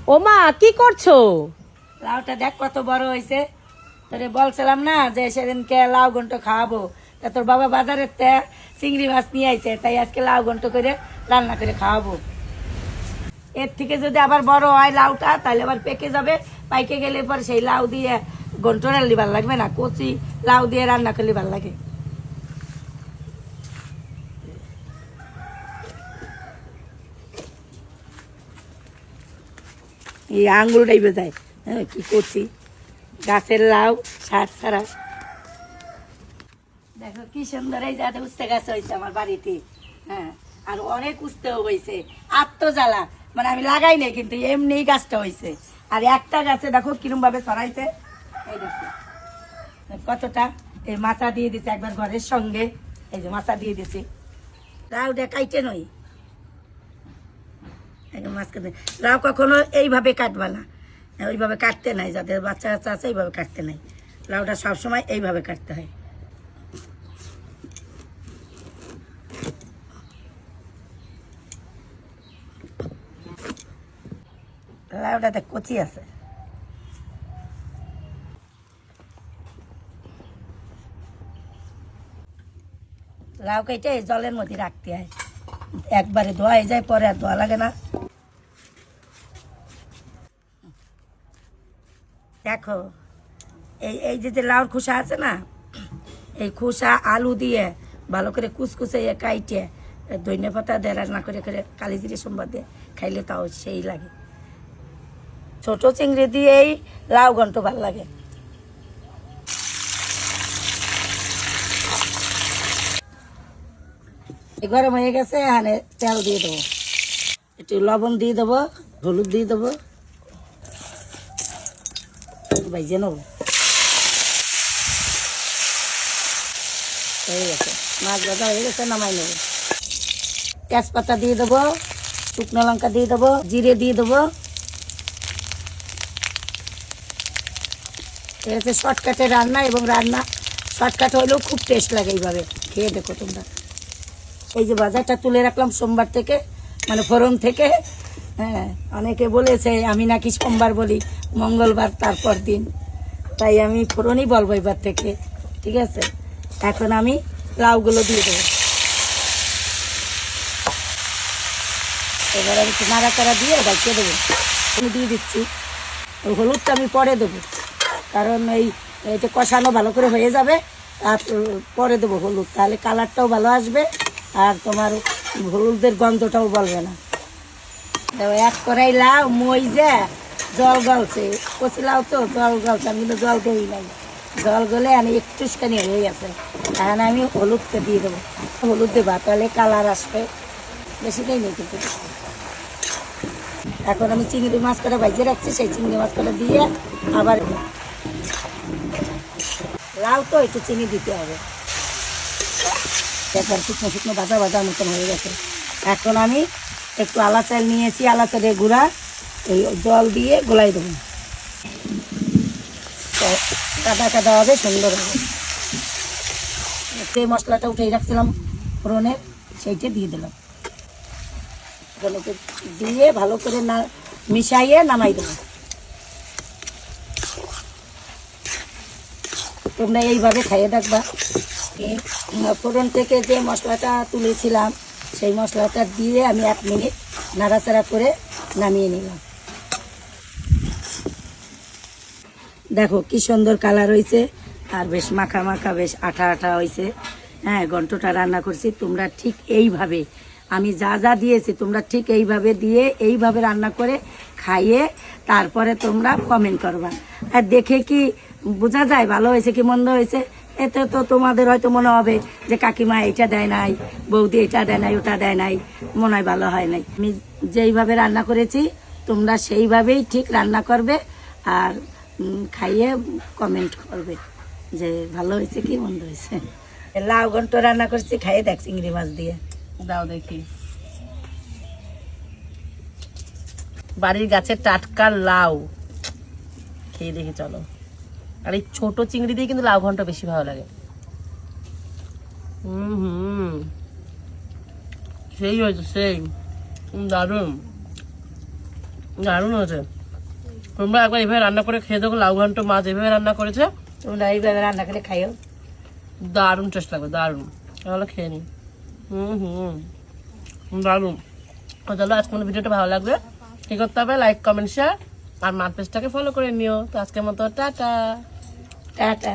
ও মা কি করছো? লাউটা দেখ কত বড় হয়েছে। তোরে বলছিলাম না যে সেদিনকে লাউ ঘন্ট খাওয়াবো, তা তোর বাবা বাজারের তে চিংড়ি মাছ নিয়ে আইছে, তাই আজকে লাউ ঘন্ট করে রান্না করে খাওয়াবো। এর থেকে যদি আবার বড় হয় লাউটা তাহলে আবার পেকে যাবে, পাইকে গেলে পর সেই লাউ দিয়ে ঘন্ট রান্না ভালো লাগবে না, কচি লাউ দিয়ে রান্না করলে ভালো লাগে। এই আঙুলটাই বোঝায় হ্যাঁ কি করছি, গাছের লাউ সার ছাড়া। দেখো কি সুন্দর এই যাতে উস্তে গাছ হয়েছে আমার বাড়িতে। হ্যাঁ, আর অনেক উস্তেও হয়েছে। আত্মজ্বালা মানে আমি লাগাই নাই, কিন্তু এমনি গাছটা হয়েছে। আর একটা গাছে দেখো কিরম ভাবে ছড়াইছে, এই দেখো কতটা। এই মাথা দিয়ে দিচ্ছে একবার ঘরের সঙ্গে, এই যে মাথা দিয়ে দিচ্ছে। লাউটা কাইটে নই, মাঝখানে লাউ কখনো এইভাবে কাটবা না, ওইভাবে কাটতে নাই, যাদের বাচ্চা কাচ্চা আছে এইভাবে কাটতে নাই। লাউটা সবসময় এইভাবে কাটতে হয়। লাউটাতে কচি আছে। লাউ কেটে জলের মধ্যে রাখতে হয়, একবারে ধোয়া যায়, পরে আর ধোয়া লাগে না। দেখো এই এই যে লাউর খোসা আছে না, এই খোসা আলু দিয়ে ভালো করে কুচকুচে কাইটে ধনিয়া পাতা দিয়ে রান্না করে করে কালি জিরে সোমবার দিয়ে খাইলে তাও সেই লাগে। ছোট চিংড়ি দিয়েই লাউ ঘন্ট ভালো লাগে। গরম হয়ে গেছে, এখানে তেল দিয়ে দেবো, একটু লবণ দিয়ে দেবো, হলুদ দিয়ে দেবো, ভাইজে নেবো। হয়ে গেছে, মাছ ভাজা হয়ে গেছে, নামাই নেবো। তেজপাতা দিয়ে দেবো, শুকনো লঙ্কা দিয়ে দেবো, জিরে দিয়ে দেবো। এটা হচ্ছে শর্টকাটে রান্না, এবং রান্না শর্টকাট হলেও খুব টেস্ট লাগে। এইভাবে খেয়ে দেখো তোমরা। এই যে বাজারটা তুলে রাখলাম সোমবার থেকে, মানে ফোরন থেকে। হ্যাঁ, অনেকে বলেছে আমি নাকি সোমবার বলি, মঙ্গলবার তারপর দিন, তাই আমি ফোরনই বলবো এবার থেকে, ঠিক আছে। এখন আমি লাউগুলো দিয়ে দেবো। এবার আমি নাড়াচাড়া দিয়ে বাঁচিয়ে দেবো। আমি দিয়ে দিচ্ছি, হলুদটা আমি পরে দেবো, কারণ এটা কষানো ভালো করে হয়ে যাবে, আর পরে দেবো হলুদ, তাহলে কালারটাও ভালো আসবে, আর তোমার হলুদের গন্ধটাও বলবে না। এক কড়াই লাউ মই যে জল গলছে, কচি লাউ তো জল গলছে, আমি কিন্তু জল দেই নাই। জল গলে আমি একটুখানি হয়ে গেছে, এখন আমি হলুদটা দিয়ে দেবো। হলুদ দেবা তাহলে কালার আসবে, বেশি দেই নেই কিন্তু। এখন আমি চিংড়ি মাছ কটা ভাজিয়ে রাখছি, সেই চিংড়ি মাছ কটা দিয়ে আবার লাউ তো একটু চিনি দিতে হবে। একবার শুকনো শুকনো ভাজা ভাজার মতন হয়ে গেছে। এখন আমি একটু আলা চাল নিয়েছি, আলা চালের গুঁড়া এই জল দিয়ে গোলাই দেবো, কাদা কাদা হবে, সুন্দর হবে। সেই মশলাটা উঠেই রাখছিলাম ফোড়নের, সেইটা দিয়ে দিলাম, দিয়ে ভালো করে মিশাইয়ে নামাই দেবো। তোমরা এইভাবে খাইয়ে দেখবা। ফোড়ন থেকে যে মশলাটা তুলেছিলাম সেই মশলাটা দিয়ে আমি 1 মিনিট নাড়াচাড়া করে নামিয়ে নিলাম। দেখো কি সুন্দর কালার হয়েছে, আর বেশ মাখা মাখা, বেশ আঠা আঠা হয়েছে। হ্যাঁ, ঘন্টটা রান্না করছি, তোমরা ঠিক এইভাবে আমি যা যা দিয়েছি তোমরা ঠিক এইভাবে দিয়ে এইভাবে রান্না করে খাইয়ে তারপরে তোমরা কমেন্ট করবা। আর দেখে কি বোঝা যায় ভালো হয়েছে কি মন্দ হয়েছে, এতে তো তোমাদের হয়তো মনে হবে যে কাকিমা এটা দেয় নাই, বৌদি এটা দেয় নাই, ওটা দেয় নাই, মনে হয় ভালো হয় নাই। আমি যেইভাবে রান্না করেছি তোমরা সেইভাবেই ঠিক রান্না করবে, আর খাইয়ে কমেন্ট করবে যে ভালো হয়েছে কি মন্দ হয়েছে। লাউ ঘন্ট রান্না করছি, খাইয়ে দেখ চিংড়ি মাছ দিয়ে। দাও দেখি, বাড়ির গাছের টাটকা লাউ, খেয়ে দেখি চলো। আর এই ছোট চিংড়ি দিয়ে কিন্তু লাউ ঘন্ট বেশি ভালো লাগে। সেই হয়েছে, সেই দারুণ। দারুণ হয়েছে। তোমরা একবার এভাবে রান্না করে খেয়ে দেখো, লাউ ঘন্ট মাছ এভাবে রান্না করেছে, তোমরা এইভাবে রান্না করে খাইও। দারুণ টেস্ট লাগবে, দারুণ। তাহলে খেয়ে নি। দারুণ। তো চলো, আজকে আমাদের ভিডিওটা ভালো লাগবে, কি করতে হবে? লাইক, কমেন্ট, শেয়ার আর মার পেজটাকে ফলো করে নিও। তো আজকের মতো টাটা। টাটা।